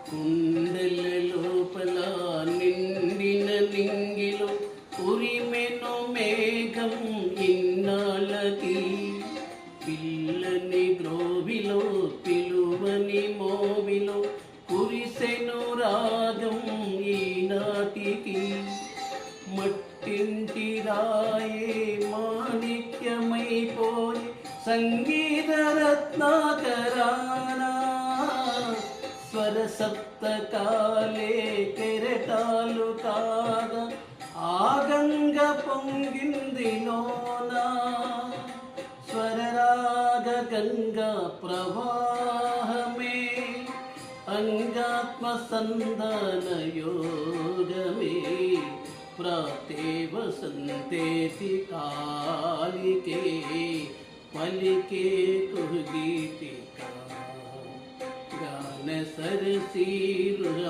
కుండల లోపల నిండిన నింగిలో ఉరిమెను మేఘం ఇన్నాళ్ళకి, పిల్లని గ్రోవిలో పిలువని మోవిలో కురిసెను రాగం ఈనాటికి. మట్టింటి రాయే మాణిక్యమైపోయి సంగీత రత్నాకరానా, స్వర సప్తకాలే కెరటాలు కాగా ఆగంగ పొంగింది లోనా. స్వరరాగ గంగా ప్రవాహమే అంగాత్మ సంధాన యోగమే, ప్రాప్తే వసంతేతి కాలికే పలికే కుహగీతికా గాన సరసీరుహం.